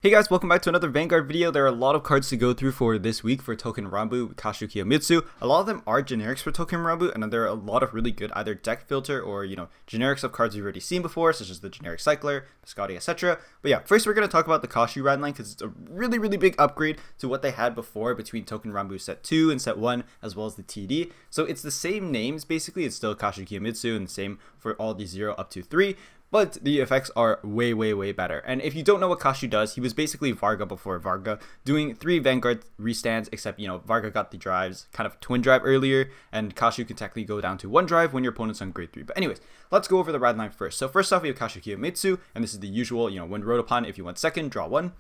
Hey guys, welcome back to another Vanguard video. There are a lot of cards to go through for this week for Touken Ranbu, Kashuu Kiyomitsu. A lot of them are generics for Touken Ranbu, and there are a lot of really good either deck filter or, generics of cards you've already seen before, such as the generic Cycler, Biscotti, etc. But yeah, first we're going to talk about the Kashuu rideline because it's a really big upgrade to what they had before between Touken Ranbu Set 2 and Set 1, as well as the TD. So it's the same names basically, it's still Kashuu Kiyomitsu and the same for all the 0 up to 3. But the effects are way better. And if you don't know what Kashuu does, he was basically Varga before Varga, doing 3 Vanguard restands, except, Varga got the drives, kind of twin drive earlier, and Kashuu can technically go down to 1 drive when your opponent's on grade 3. But anyways, let's go over the ride line first. So first off, we have Kashuu Kiyomitsu, and this is the usual, when rode upon, if you want second, draw 1.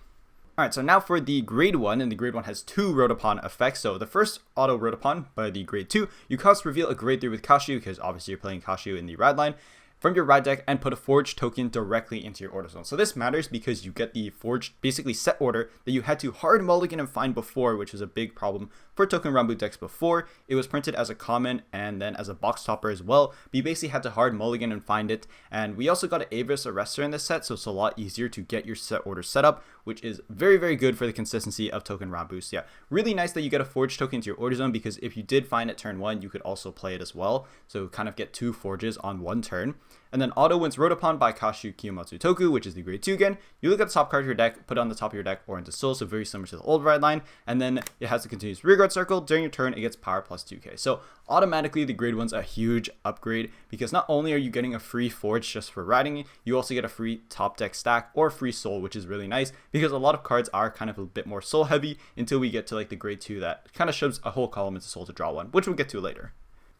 Alright, so now for the grade 1, and the grade 1 has 2 rode upon effects. So the first auto rode upon by the grade 2, you cast reveal a grade 3 with Kashuu, because obviously you're playing Kashuu in the ride line, from your ride deck and put a forged token directly into your order zone. So this matters because you get the forged basically set order that you had to hard mulligan and find before, which is a big problem for Touken Ranbu decks before. It was printed as a common and then as a box topper as well, but you basically had to hard mulligan and find it. And we also got an Avis Arrestor in this set, so it's a lot easier to get your set order set up, which is very good for the consistency of Touken Ranbu. So yeah, really nice that you get a forged token into your order zone, because if you did find it turn 1, you could also play it as well. So kind of get 2 forges on 1 turn. And then auto, once rode upon by Kashuu Kiyomitsu Toku, which is the grade 2 again, you look at the top card of your deck, put it on the top of your deck or into soul, so very similar to the old ride line, and then it has a continuous rearguard circle. During your turn, it gets power plus 2k. So automatically the grade 1's a huge upgrade, because not only are you getting a free forge just for riding, you also get a free top deck stack or free soul, which is really nice, because a lot of cards are kind of a bit more soul heavy until we get to like the grade 2 that kind of shoves a whole column into soul to draw 1, which we'll get to later.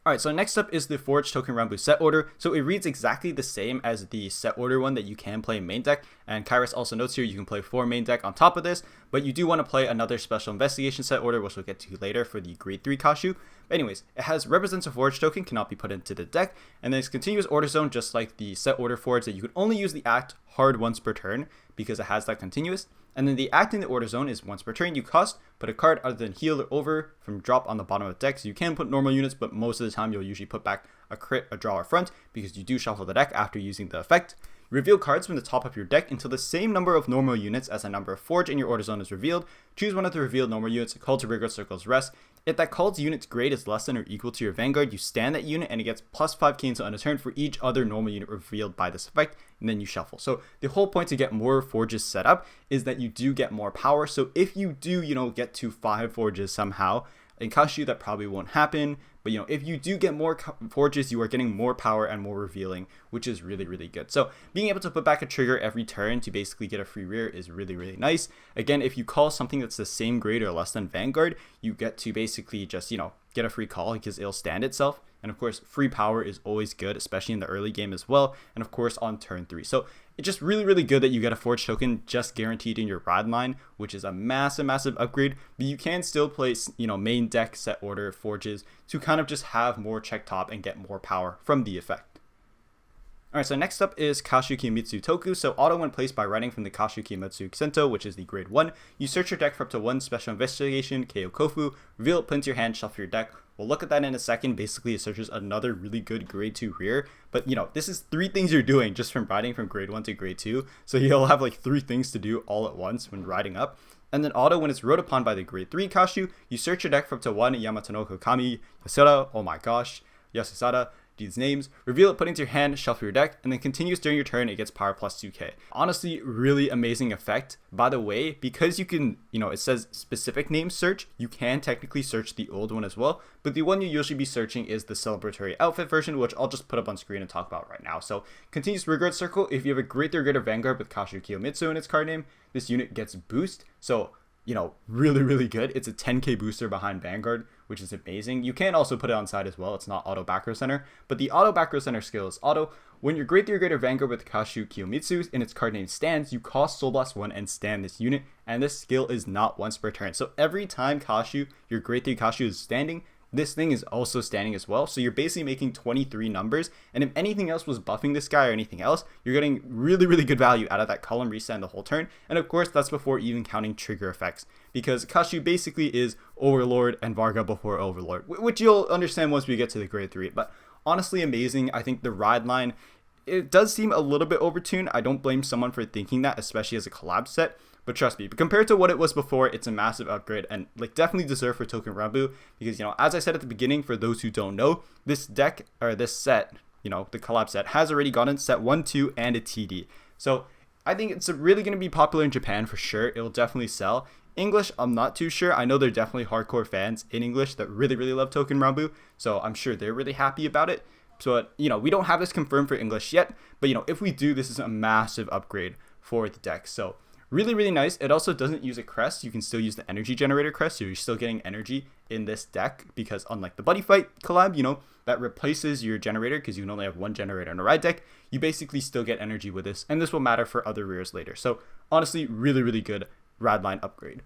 Alright, so next up is the Forged Touken Ranbu set order. So it reads exactly the same as the set order one that you can play main deck. And Kairos also notes here you can play 4 main deck on top of this, but you do want to play another special investigation set order, which we'll get to later for the grade 3 Kashuu. But anyways, it has represents a forge token, cannot be put into the deck, and then it's continuous order zone, just like the set order forge, that you can only use the act hard once per turn because it has that continuous. And then the act in the order zone is once per turn you cost, put a card other than heal or over from drop on the bottom of the deck. So you can put normal units, but most of the time you'll usually put back a crit, a draw, or front, because you do shuffle the deck after using the effect. Reveal cards from the top of your deck until the same number of normal units as the number of forge in your order zone is revealed. Choose one of the revealed normal units, call to rearguard circle's rest. If that call's unit's grade is less than or equal to your Vanguard, you stand that unit and it gets plus 5k until end of turn for each other normal unit revealed by this effect, and then you shuffle. So the whole point to get more forges set up is that you do get more power. So if you do, get to 5 forges somehow, in Kashuu that probably won't happen, but if you do get more forges, you are getting more power and more revealing, which is really good. So being able to put back a trigger every turn to basically get a free rear is really nice. Again, if you call something that's the same grade or less than Vanguard, you get to basically just get a free call because it'll stand itself. And of course, free power is always good, especially in the early game as well, and of course on turn 3. So it's just really good that you get a forge token just guaranteed in your ride line, which is a massive upgrade. But you can still place main deck set order forges to kind of just have more check top and get more power from the effect. Alright, so next up is Kashuu Kiyomitsu Toku. So auto when placed by writing from the Kashuu Kiyomitsu Sentou, which is the grade 1. You search your deck for up to 1 special investigation, Keiou Koufu, reveal it, put into your hand, shuffle your deck. We'll look at that in a second. Basically, it searches another really good grade 2 rear. But this is 3 things you're doing just from riding from grade 1 to grade 2. So you'll have like 3 things to do all at once when riding up. And then auto, when it's rode upon by the grade 3 Kashuu, you search your deck for up to 1 Yamatonokami, Yasusada, oh my gosh, Yasusada, these names, reveal it, put it into your hand, shuffle your deck, and then continues during your turn, it gets power plus 2k. Honestly, really amazing effect. By the way, because you can, it says specific name search, you can technically search the old one as well, but the one you usually be searching is the celebratory outfit version, which I'll just put up on screen and talk about right now. So continuous rearguard circle, if you have a grade 3 or greater Vanguard with Kashuu Kiyomitsu in its card name, this unit gets boost. So really good. It's a 10k booster behind Vanguard, which is amazing. You can also put it on side as well. It's not auto back row center, but the auto back row center skill is auto. When your grade 3 or greater Vanguard with Kashuu Kiyomitsu in its card name stands, you cost Soul Blast 1 and stand this unit, and this skill is not once per turn. So every time Kashuu, your grade 3 Kashuu is standing, this thing is also standing as well. So you're basically making 23 numbers. And if anything else was buffing this guy or anything else, you're getting really good value out of that column reset the whole turn. And of course, that's before even counting trigger effects, because Kashuu basically is Overlord and Varga before Overlord, which you'll understand once we get to the grade 3. But honestly, amazing. I think the ride line, it does seem a little bit overtuned. I don't blame someone for thinking that, especially as a collab set. but trust me, compared to what it was before, it's a massive upgrade and like definitely deserved for Touken Ranbu, because, you know, as I said at the beginning, for those who don't know, this deck, or this set, you know, the collab set, has already gotten set 1, 2, and a TD. So I think it's really going to be popular in Japan for sure. It will definitely sell. English, I'm not too sure. I know they're definitely hardcore fans in English that really, really love Touken Ranbu, so I'm sure they're really happy about it. So, you know, we don't have this confirmed for English yet, but, you know, if we do, this is a massive upgrade for the deck. So really, really nice. It also doesn't use a crest. You can still use the energy generator crest, so you're still getting energy in this deck, because unlike the Buddy Fight collab, you know, that replaces your generator because you can only have one generator in a ride deck, you basically still get energy with this, and this will matter for other rears later. So honestly, really, really good rideline upgrade.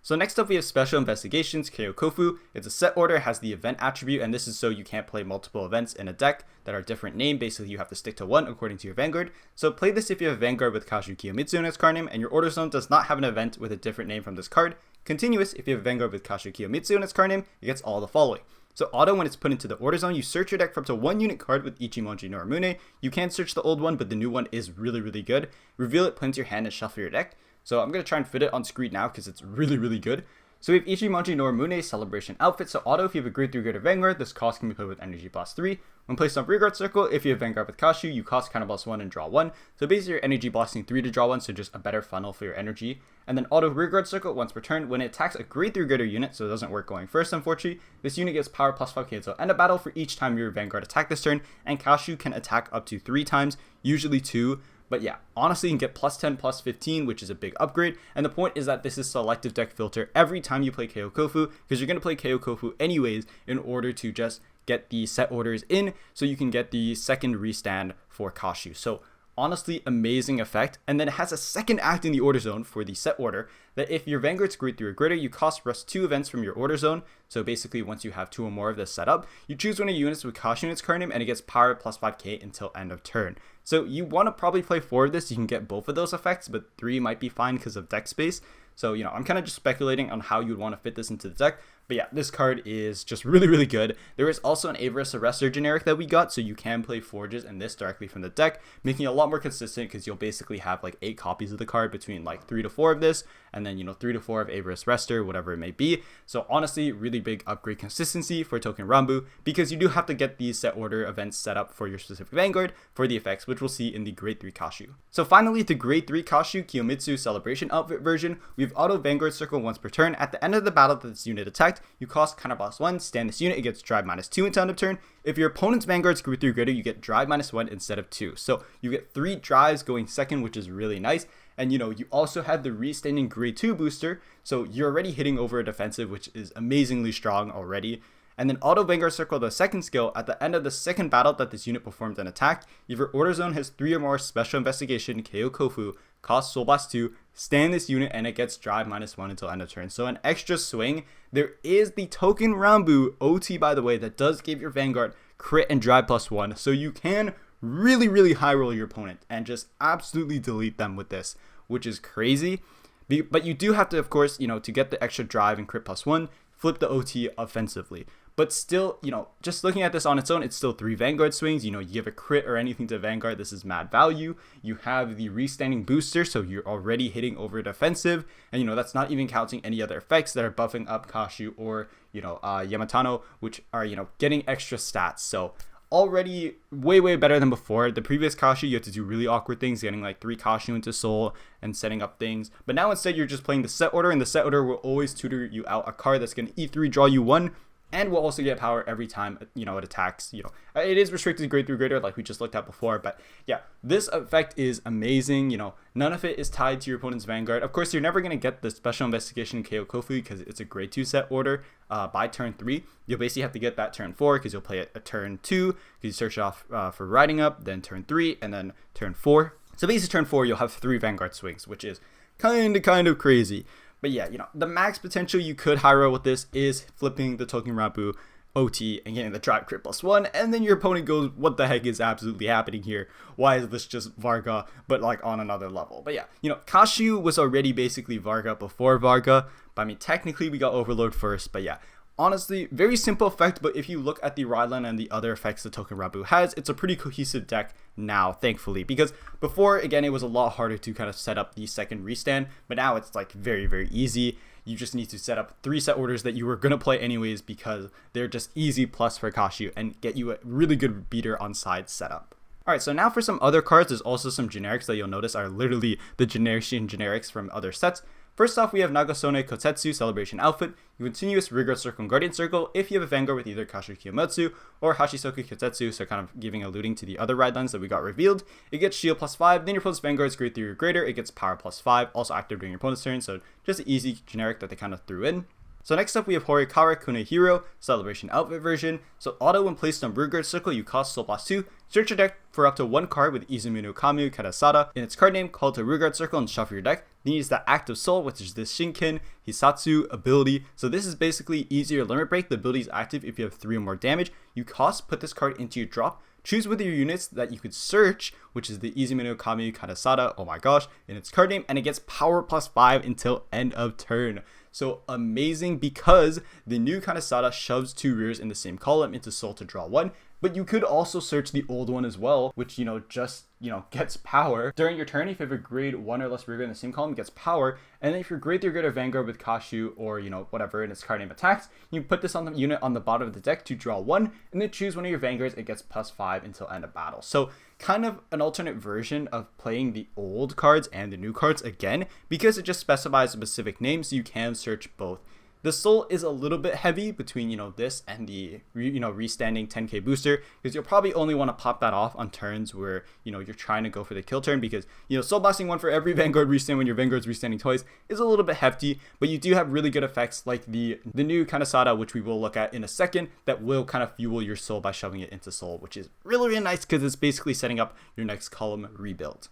So next up we have Special Investigations, Keiou Koufu. It's a set order, has the event attribute, and this is so you can't play multiple events in a deck that are different name. Basically, you have to stick to one according to your Vanguard. So play this if you have Vanguard with Kashuu Kiyomitsu in its card name, and your order zone does not have an event with a different name from this card. Continuous, if you have Vanguard with Kashuu Kiyomitsu in its card name, it gets all the following. So auto, when it's put into the order zone, you search your deck for up to 1 unit card with Ichimonji Norimune. You can search the old one, but the new one is really, really good. Reveal it, put into your hand, and shuffle your deck. So I'm going to try and fit it on screen now because it's really, really good. So we have Ichimonji Norimune Celebration Outfit. So auto, if you have a grade 3 grade of Vanguard, this cost can be played with energy plus 3. When placed on Rearguard Circle, if you have Vanguard with Kashuu, you cost counterblast 1 and draw 1. So basically you're energy blasting 3 to draw 1, so just a better funnel for your energy. And then auto Rearguard Circle, once per turn, when it attacks a grade 3 greater unit, so it doesn't work going first unfortunately, this unit gets power plus 5k until end of battle for each time your Vanguard attack this turn, and Kashuu can attack up to 3 times, usually 2. But yeah, honestly, you can get plus 10, plus 15, which is a big upgrade. And the point is that this is selective deck filter every time you play Keiou Koufu, because you're going to play Keiou Koufu anyways in order to just get the set orders in, so you can get the second restand for Kashuus. So honestly, amazing effect. And then it has a second act in the order zone for the set order, that if your Vanguard's grade 3 or greater, you cost rest 2 events from your order zone. So basically, once you have 2 or more of this set up, you choose one of your units with Kashuu in its card name, and it gets power plus 5k until end of turn. So you want to probably play 4 of this. You can get both of those effects, but 3 might be fine because of deck space. So, you know, I'm kind of just speculating on how you'd want to fit this into the deck. But yeah, this card is just really, really good. There is also an Avarice Arrestor generic that we got, so you can play Forges and this directly from the deck, making it a lot more consistent because you'll basically have like 8 copies of the card between like 3 to 4 of this, and then, you know, 3 to 4 of Avarice Arrestor, whatever it may be. So honestly, really big upgrade consistency for Touken Ranbu, because you do have to get these set order events set up for your specific Vanguard for the effects, which we'll see in the grade 3 Kashuu. So finally, the grade 3 Kashuu Kiyomitsu Celebration Outfit version, we have auto Vanguard Circle once per turn. At the end of the battle that this unit attacked, you cost counterblast 1, stand this unit, it gets drive -2 until end of turn. If your opponent's Vanguard's grade 3 greater, you get drive -1 instead of 2. So you get 3 drives going second, which is really nice. And, you know, you also have the restanding grade 2 booster, so you're already hitting over a defensive, which is amazingly strong already. And then auto Vanguard Circle, the second skill, at the end of the second battle that this unit performed an attack, if your order zone has 3 or more Special Investigation Keiou Koufu, cost Soul Blast 2, stand this unit, and it gets drive -1 until end of turn. So an extra swing. There is the Touken Ranbu OT, by the way, that does give your Vanguard crit and drive +1, so you can really, really high roll your opponent and just absolutely delete them with this, which is crazy. But you do have to, of course, you know, to get the extra drive and crit +1, flip the OT offensively. But still, you know, just looking at this on its own, it's still 3 Vanguard swings. You know, you give a crit or anything to Vanguard, this is mad value. You have the restanding booster, so you're already hitting over defensive. And, you know, that's not even counting any other effects that are buffing up Kashuu or, you know, Yamatonokami, which are, you know, getting extra stats. So already way, way better than before. The previous Kashuu, you had to do really awkward things, getting like 3 Kashuu into Soul and setting up things. But now instead, you're just playing the set order, and the set order will always tutor you out a card that's going to E3 draw you 1, and will also get power every time, you know, it attacks. You know, it is restricted to grade 3 greater, like we just looked at before. But yeah, this effect is amazing. You know, none of it is tied to your opponent's Vanguard. Of course, you're never going to get the Special Investigation Keiou Koufu because it's a grade 2 set order by turn 3. You'll basically have to get that turn 4 because you'll play it a turn 2 because you search off for riding up, then turn 3, and then turn 4. So basically turn 4, you'll have 3 Vanguard swings, which is kind of crazy. But yeah, you know, the max potential you could high roll with this is flipping the Touken Ranbu OT and getting the drive crit +1, and then your opponent goes, what the heck is absolutely happening here? Why is this just Varga, but like on another level? But yeah, you know, Kashuu was already basically Varga before Varga, but I mean, technically we got Overlord first, but yeah, Honestly, very simple effect, but if you look at the rideline and the other effects that Touken Ranbu has, it's a pretty cohesive deck now, thankfully, because before, again, it was a lot harder to kind of set up the second restand, but now it's like very, very easy. You just need to set up 3 set orders that you were going to play anyways because they're just easy plus for Kashuu and get you a really good beater on side setup. Alright, so now for some other cards, there's also some generics that you'll notice are literally the generics from other sets. First off, we have Nagasone Kotetsu Celebration Outfit, Continuous Rigor Circle and Guardian Circle if you have a Vanguard with either Kashuu Kiyomitsu or Hashisoku Kotetsu, so kind of alluding to the other ridelines that we got revealed. It gets shield +5, then your opponent's Vanguard is grade 3 or greater, it gets power +5, also active during your opponent's turn, so just an easy generic that they kind of threw in. So next up we have Horikawa Kunihiro Celebration Outfit version. So auto when placed on Vanguard Circle, you cost Soul +2, search your deck for up to 1 card with Izuminokami Kanesada in its card name, call it to Vanguard Circle and shuffle your deck. Then use the active soul, which is the Shinken Hisatsu ability. So this is basically easier limit break. The ability is active if you have 3 or more damage. You put this card into your drop. Choose with your units that you could search, which is the Izuminokami Kanesada, oh my gosh, in its card name, and it gets power +5 until end of turn. So amazing, because the new Kanesada shoves 2 rears in the same column into soul to draw 1, but you could also search the old one as well, which, just gets power. During your turn, if you have a grade 1 or less rigor in the same column, it gets power. And then if you're grade 3 or greater Vanguard with Kashuu or, whatever in its card name attacks, you put this on the unit on the bottom of the deck to draw 1, and then choose one of your Vanguards, it gets +5 until end of battle. So kind of an alternate version of playing the old cards and the new cards again, because it just specifies specific names, so you can search both. The soul is a little bit heavy between, this and the, restanding 10k booster, because you'll probably only want to pop that off on turns where, you're trying to go for the kill turn, because, soul blasting 1 for every Vanguard restand when your Vanguard's restanding twice is a little bit hefty, but you do have really good effects like the new Kanesada, which we will look at in a second, that will kind of fuel your soul by shoving it into soul, which is really, really nice because it's basically setting up your next column rebuild.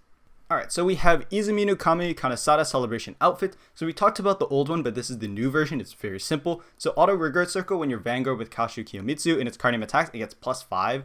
Alright, so we have Izuminokami Kanesada Celebration Outfit. So we talked about the old one, but this is the new version. It's very simple. So auto Vanguard Circle when your Vanguard with Kashuu Kiyomitsu in its card name attacks, it gets +5.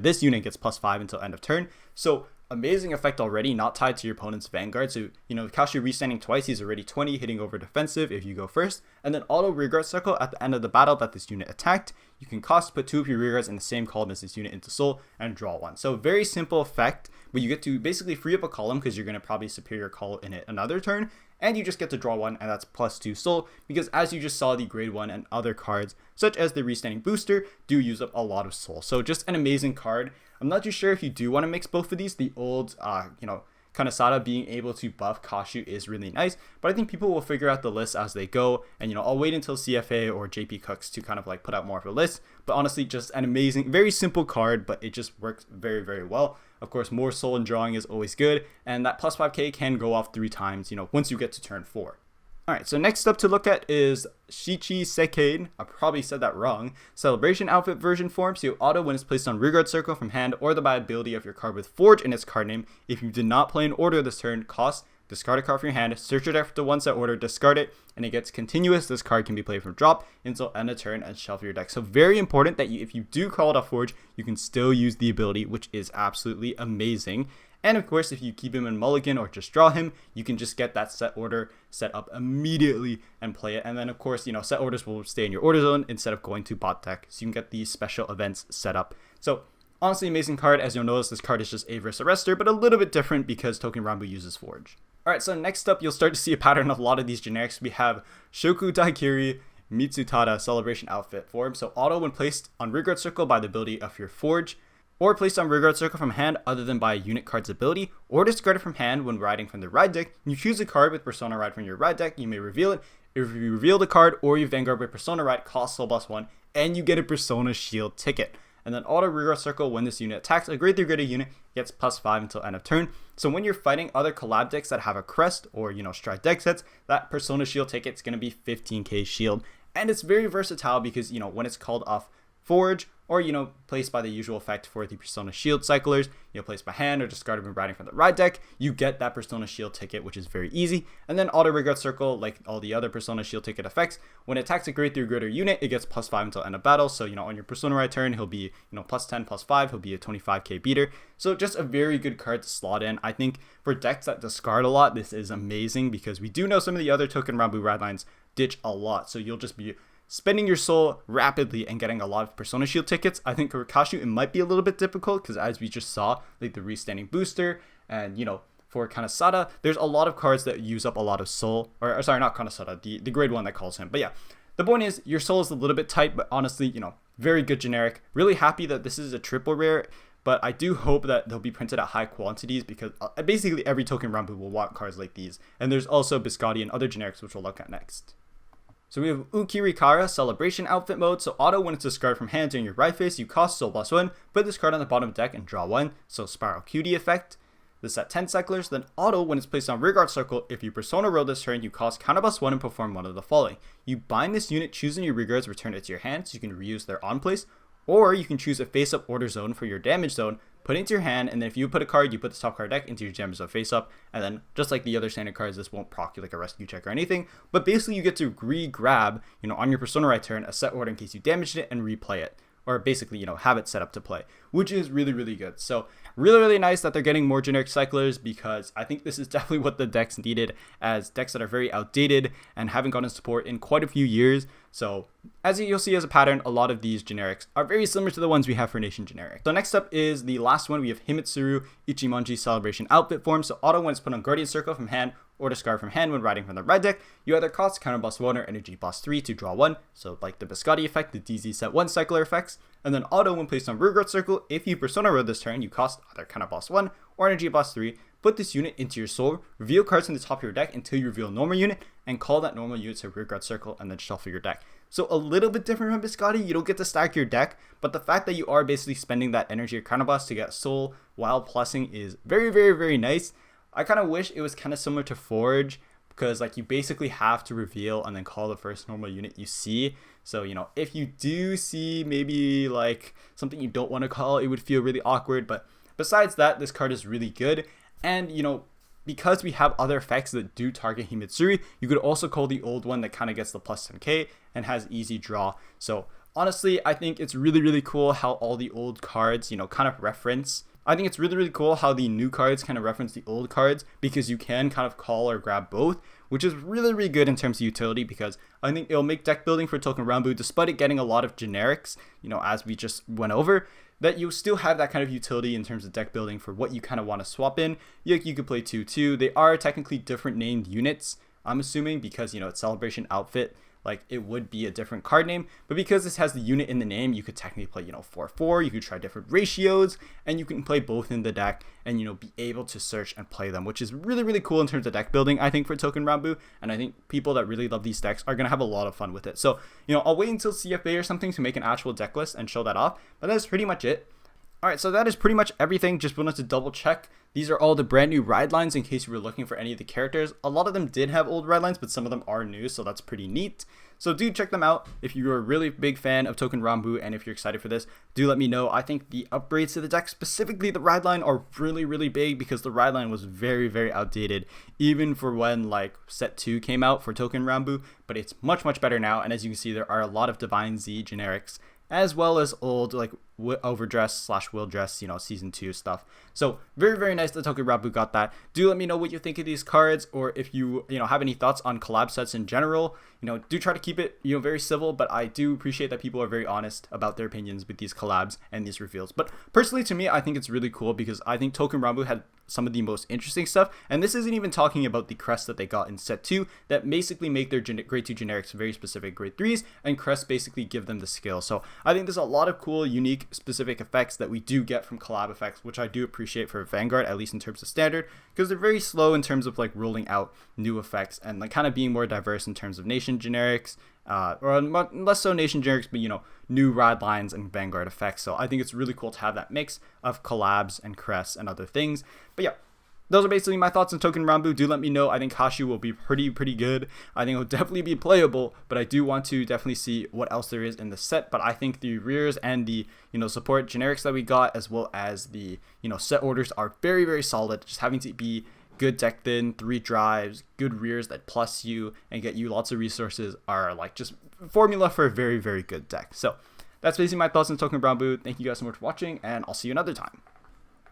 This unit gets +5 until end of turn. So amazing effect already, not tied to your opponent's Vanguard. So, Kashuu restanding twice, he's already 20, hitting over defensive if you go first. And then auto Vanguard Circle at the end of the battle that this unit attacked. You can put 2 of your rearguards in the same column as this unit into soul and draw 1. So very simple effect, but you get to basically free up a column because you're going to probably superior call in it another turn, and you just get to draw 1, and that's +2 soul, because as you just saw, the grade 1 and other cards, such as the restanding booster, do use up a lot of soul. So just an amazing card. I'm not too sure if you do want to mix both of these. The old, Kanesada being able to buff Kashuu is really nice, but I think people will figure out the list as they go, and I'll wait until CFA or JP Cooks to kind of like put out more of a list. But honestly, just an amazing, very simple card, but it just works very, very well. Of course, more soul and drawing is always good, and that +5k can go off 3 times, once you get to turn 4. Alright, so next up to look at is Shichiseiken, I probably said that wrong, Celebration Outfit version form. So you auto when it's placed on Vanguard Circle from hand or the by ability of your card with Forge in its card name. If you did not play in order this turn, cost, discard a card from your hand, search your deck for the 1 set order, discard it, and it gets continuous. This card can be played from drop until end of turn and shuffle your deck. So very important that if you do call it off Forge, you can still use the ability, which is absolutely amazing. And of course, if you keep him in mulligan or just draw him, you can just get that set order set up immediately and play it. And then of course, set orders will stay in your order zone instead of going to bot deck. So you can get these special events set up. So honestly, amazing card. As you'll notice, this card is just Averus Arrestor, but a little bit different because Touken Ranbu uses Forge. Alright, so next up, you'll start to see a pattern of a lot of these generics. We have Shokudaikiri Mitsutada Celebration Outfit form. So auto when placed on Vanguard Circle by the ability of your Forge, or placed on Vanguard Circle from hand other than by a unit card's ability, or discarded from hand when riding from the ride deck. You choose a card with Persona Ride from your ride deck, you may reveal it. If you reveal the card or you Vanguard with Persona Ride, cost soul +1, and you get a Persona Shield ticket. And then auto Vanguard Circle when this unit attacks a grade 3 graded unit, gets +5 until end of turn. So when you're fighting other collab decks that have a crest or stride deck sets, that Persona Shield ticket is going to be 15k shield. And it's very versatile because when it's called off Forge, or placed by the usual effect for the Persona Shield cyclers, placed by hand or discarded when riding from the ride deck, you get that Persona Shield ticket, which is very easy. And then auto Vanguard Circle, like all the other Persona Shield ticket effects, when it attacks a grade 3 greater unit, it gets +5 until end of battle. So on your Persona Ride turn, he'll be +10 +5, he'll be a 25k beater. So just a very good card to slot in. I think for decks that discard a lot, this is amazing because we do know some of the other Touken Ranbu ridelines ditch a lot, so you'll just be spending your soul rapidly and getting a lot of Persona Shield tickets. I think for Kashuu, it might be a little bit difficult because as we just saw, like the restanding booster and, you know, for Kanesada, there's a lot of cards that use up a lot of soul. Or sorry, not Kanesada, the grade 1 that calls him. But yeah, the point is, your soul is a little bit tight, but honestly, you know, very good generic. Really happy that this is a triple rare. But I do hope that they'll be printed at high quantities because basically every Touken Ranbu will want cards like these. And there's also Biscotti and other generics which we'll look at next. So we have Ookurikara Celebration Outfit Mode. So auto when it's discarded from hand during your right phase, you cost soul +1, put this card on the bottom of the deck and draw 1. So Spiral Cutie effect. This at 10 cyclers. Then auto when it's placed on rearguard circle, if you Persona roll this turn, you cost counter +1 and perform one of the following. You bind this unit, choosing your rearguards, return it to your hand so you can reuse their on place. Or you can choose a face-up order zone for your damage zone, put it into your hand, and then if you put a card, you put the top card deck into your damage zone face-up, and then just like the other standard cards, this won't proc you like a rescue check or anything, but basically you get to re-grab, you know, on your Persona right turn, a set order in case you damaged it and replay it. Or basically, you know, have it set up to play, which is really, really good. So really nice that they're getting more generic cyclers because I think this is definitely what the decks needed, as decks that are very outdated and haven't gotten support in quite a few years. So as you'll see as a pattern, a lot of these generics are very similar to the ones we have for Nation Generic. So next up is the last one. We have Himetsuru Ichimonji Celebration Outfit Form. So auto when it's put on Guardian Circle from hand or discard from hand when riding from the red deck, you either cost counter +1 or energy +3 to draw 1. So like the Biscotti effect, the DZ set 1 cycler effects. And then auto when placed on rearguard circle, if you Persona roll this turn, you cost either counter +1 or energy +3. Put this unit into your soul, reveal cards in the top of your deck until you reveal a normal unit, and call that normal unit to rearguard circle and then shuffle your deck. So a little bit different from Biscotti, you don't get to stack your deck, but the fact that you are basically spending that energy or counterblast to get soul while plussing is very nice. I kind of wish it was kind of similar to Forge, because like you basically have to reveal and then call the first normal unit you see. So, you know, if you do see maybe like something you don't want to call, it would feel really awkward. But besides that, this card is really good. And, you know, because we have other effects that do target Himetsuru, you could also call the old one that kind of gets the +10k and has easy draw. So honestly, I think it's really cool how all the old cards, you know, kind of reference. I think it's really cool how the new cards kind of reference the old cards, because you can kind of call or grab both, which is really good in terms of utility, because I think it'll make deck building for Touken Ranbu, despite it getting a lot of generics, you know, as we just went over, that you still have that kind of utility in terms of deck building for what you kind of want to swap in. You could play 2/2. They are technically different named units, I'm assuming, because, you know, it's Celebration Outfit. Like, it would be a different card name, but because this has the unit in the name, you could technically play, you know, 4/4, you could try different ratios, and you can play both in the deck and, you know, be able to search and play them, which is really cool in terms of deck building, I think, for Touken Ranbu, and I think people that really love these decks are going to have a lot of fun with it. So, you know, I'll wait until CFA or something to make an actual deck list and show that off, but that's pretty much it. Alright, so that is pretty much everything. Just wanted to double check. These are all the brand new ride lines in case you were looking for any of the characters. A lot of them did have old ride lines, but some of them are new, so that's pretty neat. So do check them out. If you're a really big fan of Touken Ranbu and if you're excited for this, do let me know. I think the upgrades to the deck, specifically the ride line, are really big, because the ride line was very outdated, even for when like set 2 came out for Touken Ranbu, but it's much better now. And as you can see, there are a lot of DivineZ generics, as well as old like Overdress / Will Dress, you know, season 2 stuff. So very nice that Touken Ranbu got that. Do let me know what you think of these cards, or if you know, have any thoughts on collab sets in general. You know, do try to keep it, you know, very civil, but I do appreciate that people are very honest about their opinions with these collabs and these reveals. But personally, to me, I think it's really cool, because I think Touken Ranbu had some of the most interesting stuff, and this isn't even talking about the crests that they got in set 2 that basically make their grade 2 generics very specific grade 3s, and crests basically give them the skill. So I think there's a lot of cool, unique, specific effects that we do get from collab effects, which I do appreciate for Vanguard, at least in terms of standard, because they're very slow in terms of like rolling out new effects and like kind of being more diverse in terms of Nation generics, or less so Nation generics, but, you know, new ride lines and Vanguard effects. So I think it's really cool to have that mix of collabs and crests and other things. But yeah, those are basically my thoughts on Touken Ranbu. Do let me know. I think Kashuu will be pretty good. I think it will definitely be playable, but I do want to definitely see what else there is in the set. But I think the rears and the, you know, support generics that we got, as well as the, you know, set orders, are very solid. Just having to be good deck thin, 3 drives, good rears that plus you and get you lots of resources are like just formula for a very good deck. So that's basically my thoughts on Touken Ranbu. Thank you guys so much for watching, and I'll see you another time.